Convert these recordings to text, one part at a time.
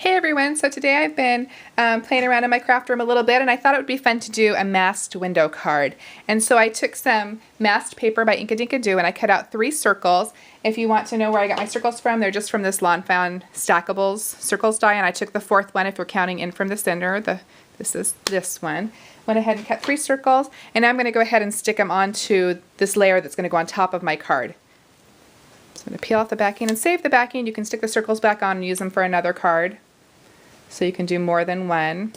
Hey everyone, so today I've been playing around in my craft room a little bit and I thought it would be fun to do a masked window card. And so I took some masked paper by Inkadinkado and I cut out 3 circles. If you want to know where I got my circles from, they're just from this Lawn Fawn Stackables circles die, and I took the 4th one if we're counting in from the center. This is this one. Went ahead and cut 3 circles, and now I'm going to go ahead and stick them onto this layer that's going to go on top of my card. So I'm going to peel off the backing and save the backing. You can stick the circles back on and use them for another card. So you can do more than one.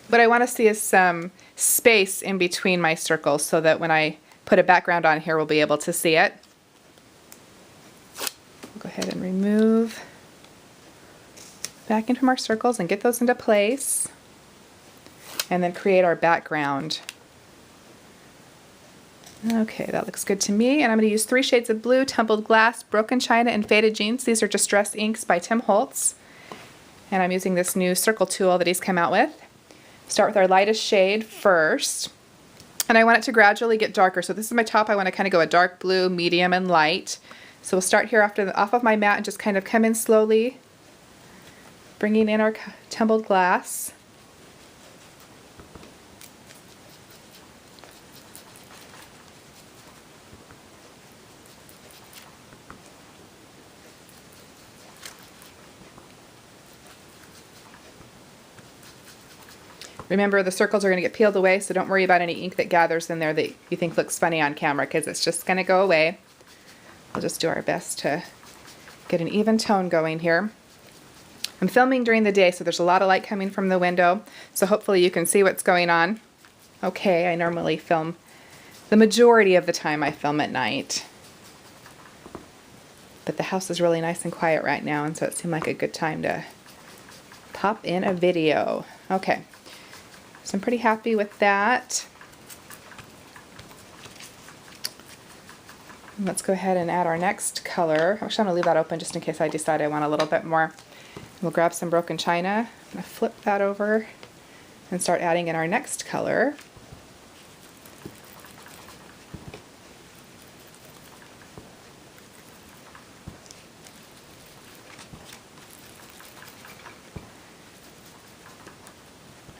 What I want to see is some space in between my circles so that when I put a background on here, we'll be able to see it. We'll go ahead and remove backing from our circles and get those into place. And then create our background. Okay, that looks good to me. And I'm going to use 3 shades of blue, Tumbled Glass, Broken China, and Faded Jeans. These are Distress Inks by Tim Holtz. And I'm using this new circle tool that he's come out with. Start with our lightest shade first. And I want it to gradually get darker. So this is my top. I want to kind of go a dark blue, medium, and light. So we'll start here off of my mat and just kind of come in slowly, bringing in our tumbled glass. Remember, the circles are going to get peeled away, so don't worry about any ink that gathers in there that you think looks funny on camera, because it's just going to go away. We'll just do our best to get an even tone going here. I'm filming during the day, so there's a lot of light coming from the window, so hopefully you can see what's going on. Okay, I normally film, the majority of the time I film at night. But the house is really nice and quiet right now, and so it seemed like a good time to pop in a video. Okay. So I'm pretty happy with that. Let's go ahead and add our next color. Actually, I'm going to leave that open just in case I decide I want a little bit more. We'll grab some Broken China. I'm going to flip that over and start adding in our next color.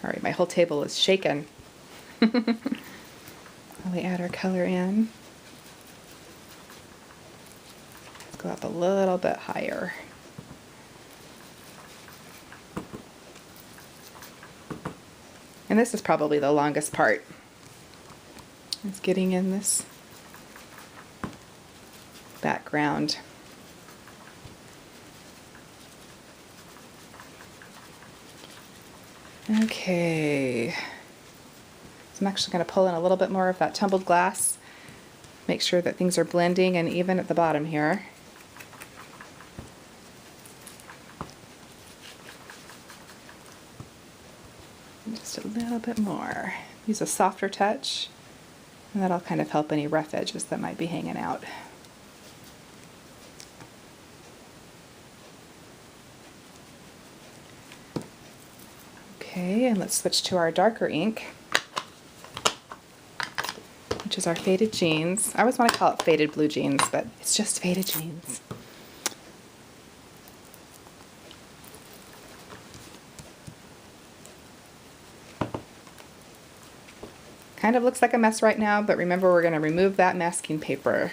All right, my whole table is shaken. While we add our color in. Let's go up a little bit higher. And this is probably the longest part. It's getting in this background. Okay, so I'm actually going to pull in a little bit more of that tumbled glass. Make sure that things are blending and even at the bottom here. Just a little bit more. Use a softer touch, and that'll kind of help any rough edges that might be hanging out. Okay, and let's switch to our darker ink, which is our Faded Jeans. I always want to call it Faded Blue Jeans, but it's just Faded Jeans. Kind of looks like a mess right now, but remember, we're going to remove that masking paper.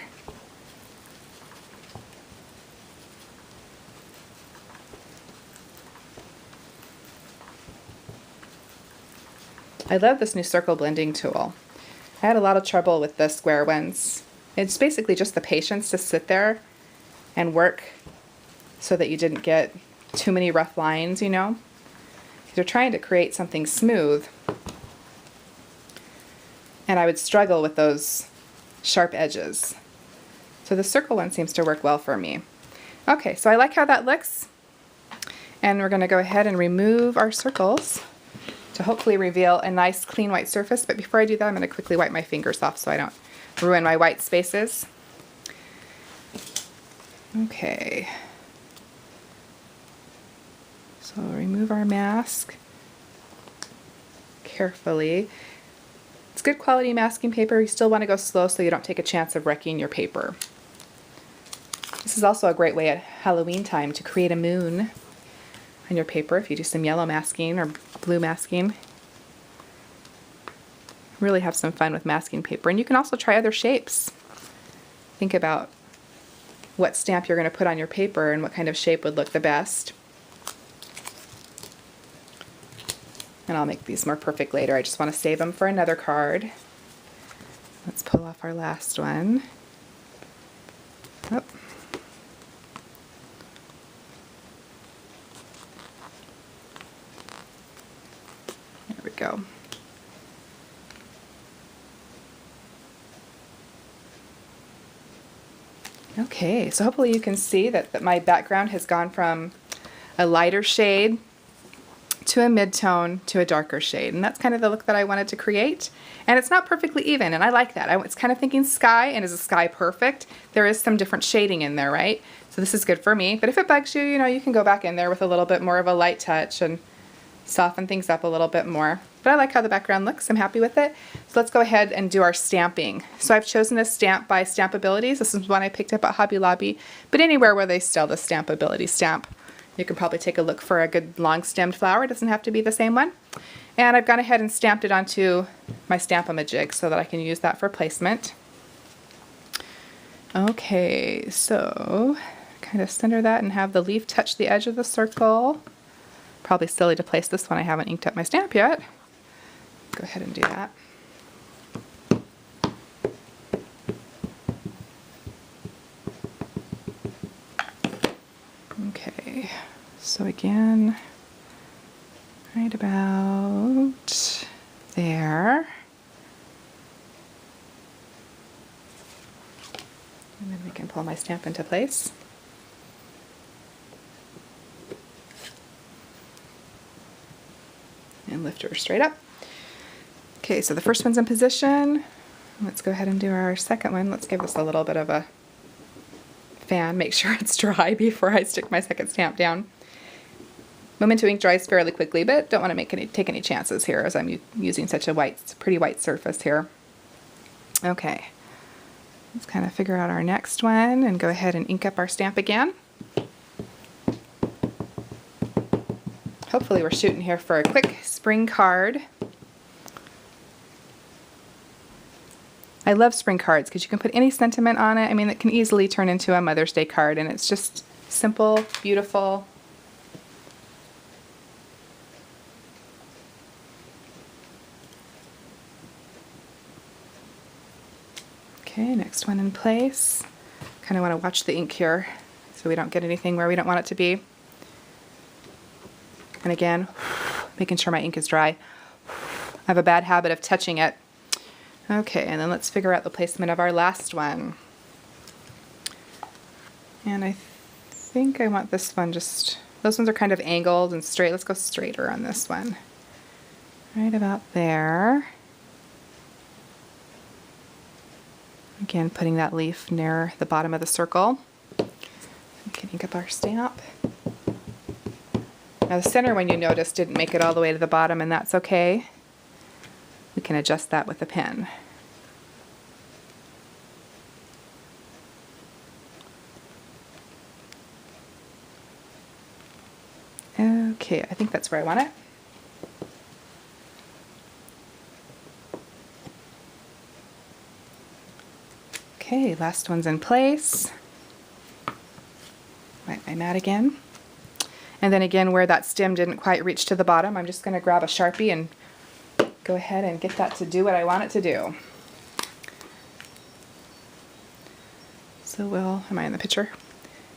I love this new circle blending tool. I had a lot of trouble with the square ones. It's basically just the patience to sit there and work so that you didn't get too many rough lines, you know? You're trying to create something smooth, and I would struggle with those sharp edges. So the circle one seems to work well for me. Okay, so I like how that looks, and we're going to go ahead and remove our circles to hopefully reveal a nice clean white surface. But before I do that, I'm going to quickly wipe my fingers off so I don't ruin my white spaces. Okay. So we'll remove our mask carefully. It's good quality masking paper. You still want to go slow so you don't take a chance of wrecking your paper. This is also a great way at Halloween time to create a moon. on your paper if you do some yellow masking or blue masking. Really have some fun with masking paper. And you can also try other shapes. Think about what stamp you're going to put on your paper and what kind of shape would look the best. And I'll make these more perfect later. I just want to save them for another card. Let's pull off our last one. Oh. There we go. Okay, so hopefully you can see that my background has gone from a lighter shade to a mid-tone to a darker shade, and that's kind of the look that I wanted to create. And it's not perfectly even, and I like that. I was kind of thinking sky, and is the sky perfect? There is some different shading in there, right? So this is good for me, but if it bugs you, you know, you can go back in there with a little bit more of a light touch and soften things up a little bit more. But I like how the background looks. I'm happy with it. So let's go ahead and do our stamping. So I've chosen a stamp by Stampabilities. This is one I picked up at Hobby Lobby, but anywhere where they sell the Stampability stamp, you can probably take a look for a good long-stemmed flower. It doesn't have to be the same one. And I've gone ahead and stamped it onto my Stamp-A-Majig so that I can use that for placement. Okay, so kind of center that and have the leaf touch the edge of the circle. Probably silly to place this one. I haven't inked up my stamp yet. Go ahead and do that. Okay, so again, right about there. And then we can pull my stamp into place. And lift her straight up. Okay, so the first one's in position. Let's go ahead and do our second one. Let's give this a little bit of a fan, make sure it's dry before I stick my second stamp down. Memento ink dries fairly quickly, but don't want to take any chances here as I'm using such a pretty white surface here. Okay, let's kind of figure out our next one and go ahead and ink up our stamp again. Hopefully we're shooting here for a quick spring card. I love spring cards because you can put any sentiment on it. I mean, it can easily turn into a Mother's Day card, and it's just simple, beautiful. Okay, next one in place. Kind of want to watch the ink here so we don't get anything where we don't want it to be. And again, making sure my ink is dry. I have a bad habit of touching it. Okay, and then let's figure out the placement of our last one. And I think I want this one just, those ones are kind of angled and straight. Let's go straighter on this one. Right about there. Again, putting that leaf near the bottom of the circle. We can ink up our stamp. Now the center one, you notice, didn't make it all the way to the bottom, and that's okay. We can adjust that with a pen. Okay, I think that's where I want it. Okay, last one's in place. Wipe my mat again. And then again, where that stem didn't quite reach to the bottom, I'm just going to grab a Sharpie and go ahead and get that to do what I want it to do. So am I in the picture?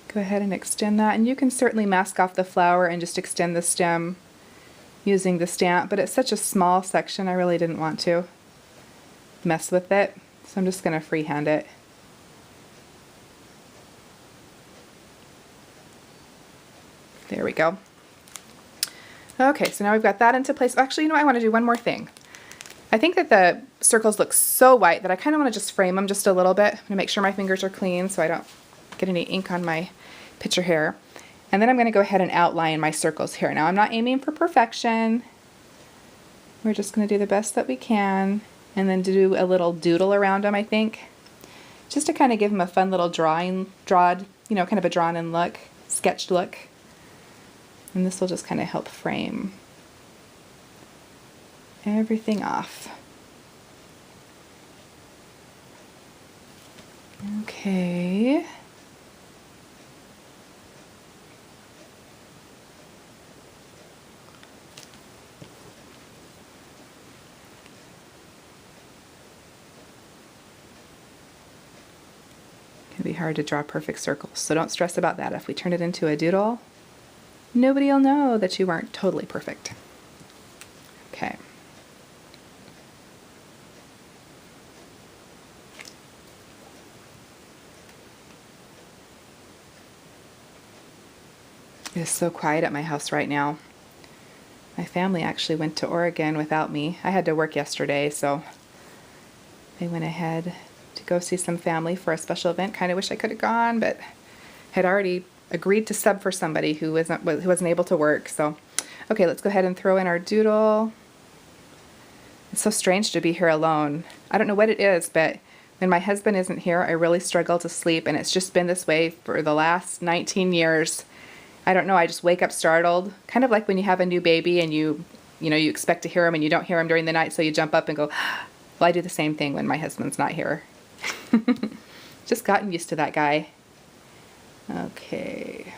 Go ahead and extend that, and you can certainly mask off the flower and just extend the stem using the stamp, but it's such a small section I really didn't want to mess with it, so I'm just going to freehand it. There we go. Okay, so now we've got that into place. Actually, you know, I want to do one more thing. I think that the circles look so white that I kind of want to just frame them just a little bit. I'm going to make sure my fingers are clean so I don't get any ink on my picture here. And then I'm going to go ahead and outline my circles here. Now, I'm not aiming for perfection. We're just going to do the best that we can, and then do a little doodle around them, I think, just to kind of give them a fun little kind of a drawn-in look, sketched look. And this will just kind of help frame everything off. Okay. It can be hard to draw perfect circles, so don't stress about that. If we turn it into a doodle, nobody will know that you weren't totally perfect. Okay. It is so quiet at my house right now. My family actually went to Oregon without me. I had to work yesterday, so they went ahead to go see some family for a special event. Kind of wish I could have gone, but had already agreed to sub for somebody who wasn't able to work. So, okay, let's go ahead and throw in our doodle. It's so strange to be here alone. I don't know what it is, but when my husband isn't here, I really struggle to sleep, and it's just been this way for the last 19 years. I don't know, I just wake up startled, kind of like when you have a new baby and you expect to hear him and you don't hear him during the night, so you jump up and go, well, I do the same thing when my husband's not here. Just gotten used to that guy. Okay.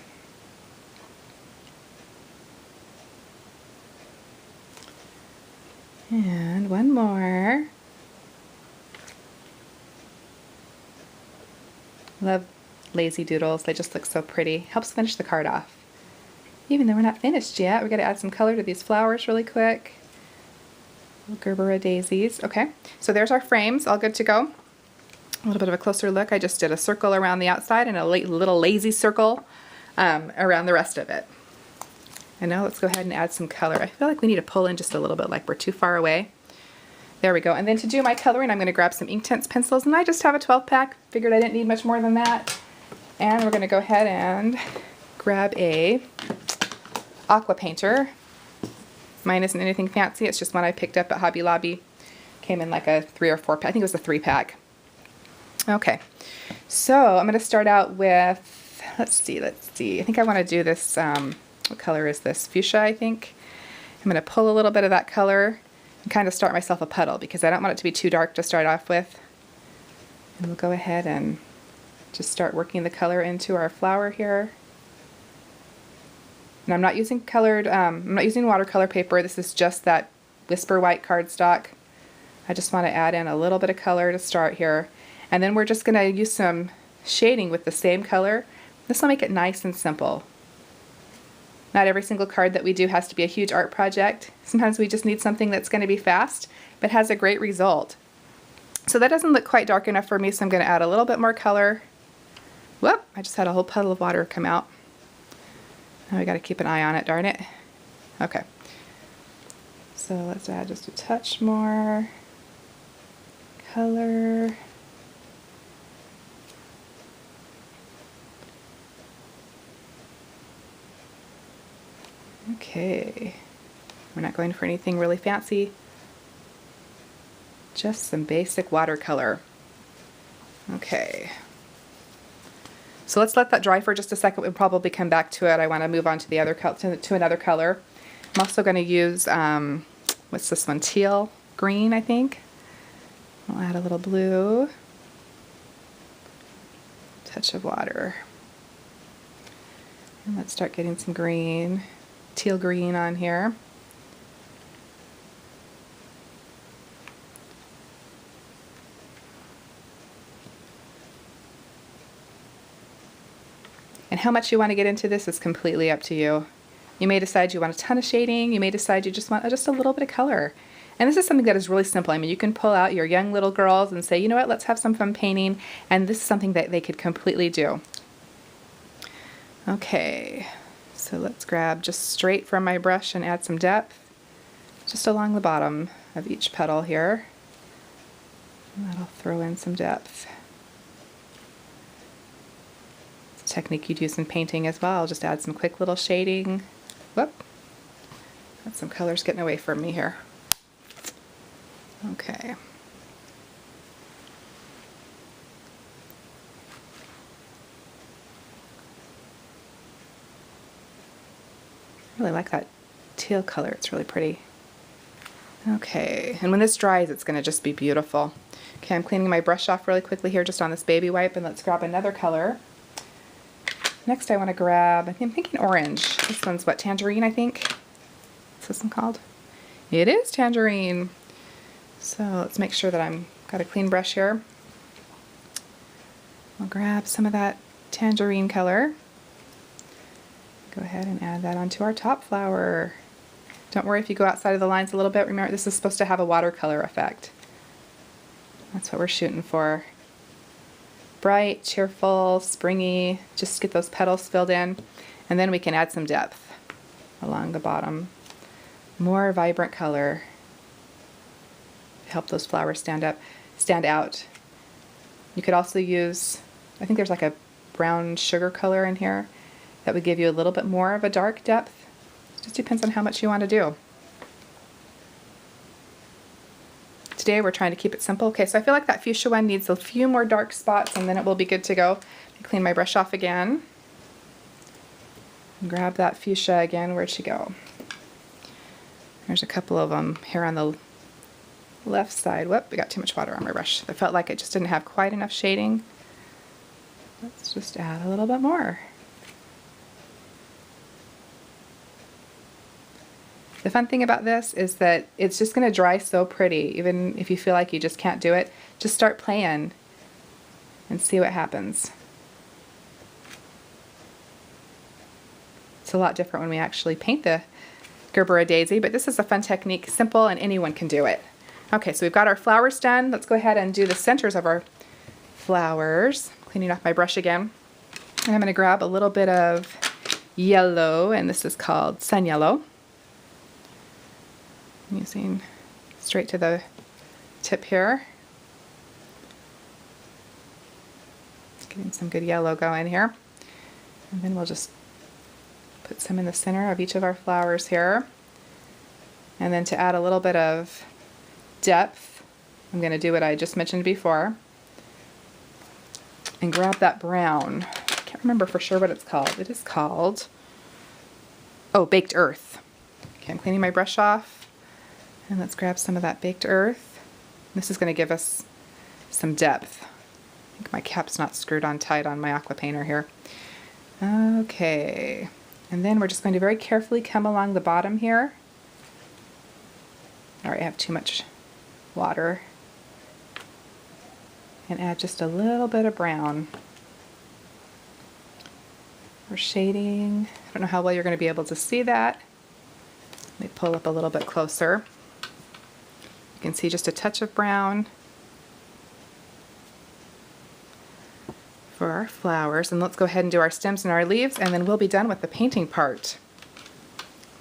And one more. Love lazy doodles. They just look so pretty. Helps finish the card off. Even though we're not finished yet, we got to add some color to these flowers really quick. Little Gerbera daisies. Okay, so there's our frames, all good to go. A little bit of a closer look. I just did a circle around the outside and a little lazy circle around the rest of it. And now let's go ahead and add some color. I feel like we need to pull in just a little bit, like we're too far away. There we go. And then to do my coloring, I'm going to grab some Inktense pencils, and I just have a 12 pack. Figured I didn't need much more than that. And we're going to go ahead and grab a aqua painter. Mine isn't anything fancy, it's just one I picked up at Hobby Lobby. Came in like a 3 or 4 pack, I think it was a 3 pack. Okay, so I'm going to start out with, let's see, I think I want to do this, what color is this? Fuchsia, I think. I'm going to pull a little bit of that color and kind of start myself a puddle because I don't want it to be too dark to start off with. And we'll go ahead and just start working the color into our flower here. And I'm not using I'm not using watercolor paper. This is just that Whisper White cardstock. I just want to add in a little bit of color to start here. And then we're just going to use some shading with the same color. This will make it nice and simple. Not every single card that we do has to be a huge art project. Sometimes we just need something that's going to be fast, but has a great result. So that doesn't look quite dark enough for me, so I'm going to add a little bit more color. Whoop, I just had a whole puddle of water come out. Now we got to keep an eye on it, darn it. Okay. So let's add just a touch more color. Okay. We're not going for anything really fancy. Just some basic watercolor. Okay. So let's let that dry for just a second. We'll probably come back to it. I want to move on to the other to another color. I'm also going to use what's this one? Teal green, I think. I'll add a little blue, touch of water, and let's start getting some green, teal green on here. And how much you want to get into this is completely up to you. You may decide you want a ton of shading, you may decide you just want just a little bit of color. And this is something that is really simple. I mean, you can pull out your young little girls and say, you know what, let's have some fun painting, and this is something that they could completely do. Okay, so let's grab just straight from my brush and add some depth, just along the bottom of each petal here. And that'll throw in some depth. Technique you'd use in painting as well. I'll just add some quick little shading. Whoop. Got some colors getting away from me here. Okay. really like that teal color. It's really pretty. Okay, and when this dries, it's going to just be beautiful. Okay, I'm cleaning my brush off really quickly here just on this baby wipe, and let's grab another color. Next I want to grab, I'm thinking orange. This one's what, tangerine, I think? What's this one called? It is tangerine. So let's make sure that I've got a clean brush here. I'll grab some of that tangerine color. Go ahead and add that onto our top flower. Don't worry if you go outside of the lines a little bit. Remember, this is supposed to have a watercolor effect. That's what we're shooting for. Bright, cheerful, springy, just get those petals filled in, and then we can add some depth along the bottom. More vibrant color. Help those flowers stand out. You could also use, I think there's like a brown sugar color in here that would give you a little bit more of a dark depth. It just depends on how much you want to do. Today we're trying to keep it simple. Okay, so I feel like that fuchsia one needs a few more dark spots and then it will be good to go. Clean my brush off again. And grab that fuchsia again. Where'd she go? There's a couple of them here on the left side. Whoop, we got too much water on my brush. I felt like it just didn't have quite enough shading. Let's just add a little bit more. The fun thing about this is that it's just going to dry so pretty. Even if you feel like you just can't do it, just start playing and see what happens. It's a lot different when we actually paint the Gerbera daisy, but this is a fun technique, simple, and anyone can do it. Okay, so we've got our flowers done. Let's go ahead and do the centers of our flowers. Cleaning off my brush again. And I'm going to grab a little bit of yellow, and this is called sun yellow. I'm using straight to the tip here. Getting some good yellow going here. And then we'll just put some in the center of each of our flowers here. And then to add a little bit of depth, I'm going to do what I just mentioned before. And grab that brown. I can't remember for sure what it's called. It is called, oh, baked earth. Okay, I'm cleaning my brush off. And let's grab some of that baked earth. This is going to give us some depth. I think my cap's not screwed on tight on my aqua painter here. Okay. And then we're just going to very carefully come along the bottom here. All right, I have too much water. And add just a little bit of brown. We're shading. I don't know how well you're going to be able to see that. Let me pull up a little bit closer. You can see just a touch of brown for our flowers. And let's go ahead and do our stems and our leaves, and then we'll be done with the painting part.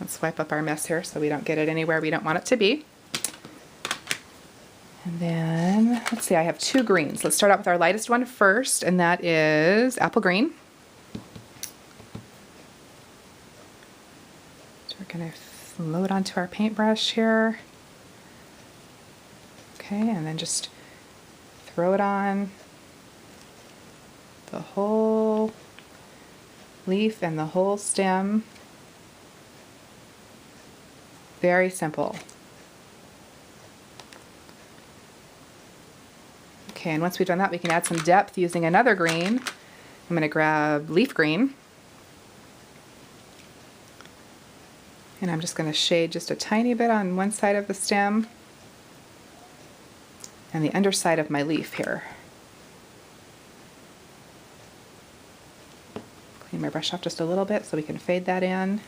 Let's wipe up our mess here so we don't get it anywhere we don't want it to be. And then, let's see, I have two greens. Let's start out with our lightest one first, and that is apple green. So we're going to flow it onto our paintbrush here. Okay, and then just throw it on the whole leaf and the whole stem. Very simple. Okay, and once we've done that, we can add some depth using another green. I'm going to grab leaf green. And I'm just going to shade just a tiny bit on one side of the stem and the underside of my leaf here. Clean my brush off just a little bit so we can fade that in.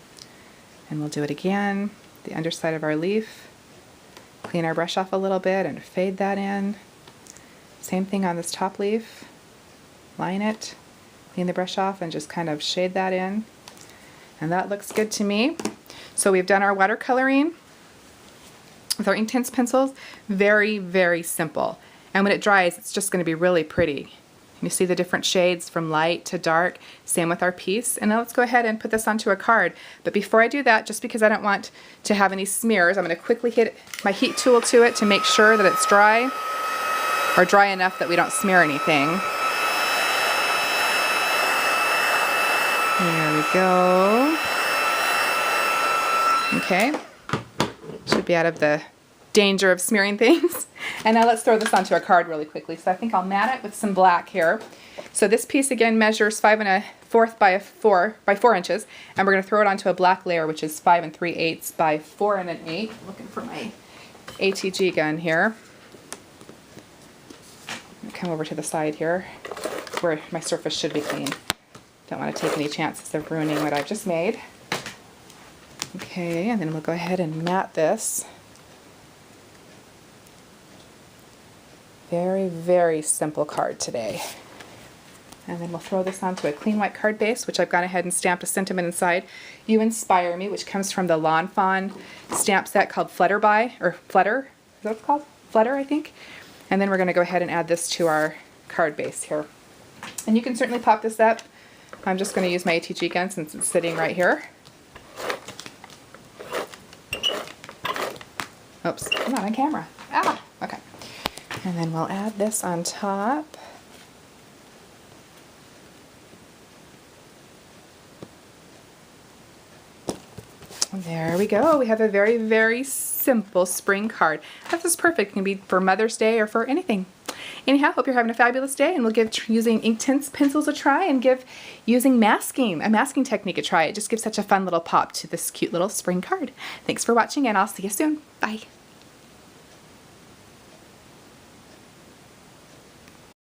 And we'll do it again. The underside of our leaf. Clean our brush off a little bit and fade that in. Same thing on this top leaf. Line it, clean the brush off, and just kind of shade that in. And that looks good to me. So we've done our watercoloring with our Inktense pencils. Very, very simple. And when it dries, it's just going to be really pretty. You see the different shades from light to dark. Same with our piece. And now let's go ahead and put this onto a card. But before I do that, just because I don't want to have any smears, I'm going to quickly hit my heat tool to it to make sure that it's dry, or dry enough that we don't smear anything. There we go. Okay, should be out of the danger of smearing things. And now let's throw this onto a card really quickly. So I think I'll mat it with some black here. So this piece again measures 5 1/4 by 4 inches, and we're going to throw it onto a black layer, which is 5 3/8 by 4 1/8. Looking for my ATG gun here. Come over to the side here where my surface should be clean. Don't want to take any chances of ruining what I've just made. Okay, and then we'll go ahead and mat this. Very, very simple card today. And then we'll throw this onto a clean white card base, which I've gone ahead and stamped a sentiment inside. You Inspire Me, which comes from the Lawn Fawn stamp set called Flutter, is that what it's called? Flutter, I think. And then we're going to go ahead and add this to our card base here. And you can certainly pop this up. I'm just going to use my ATG gun since it's sitting right here. Oops, I'm not on camera. Ah, okay. And then we'll add this on top. And there we go. We have a very, very simple spring card. This is perfect. It can be for Mother's Day or for anything. Anyhow, hope you're having a fabulous day, and we'll give using Inktense pencils a try and give using a masking technique a try. It just gives such a fun little pop to this cute little spring card. Thanks for watching, and I'll see you soon. Bye.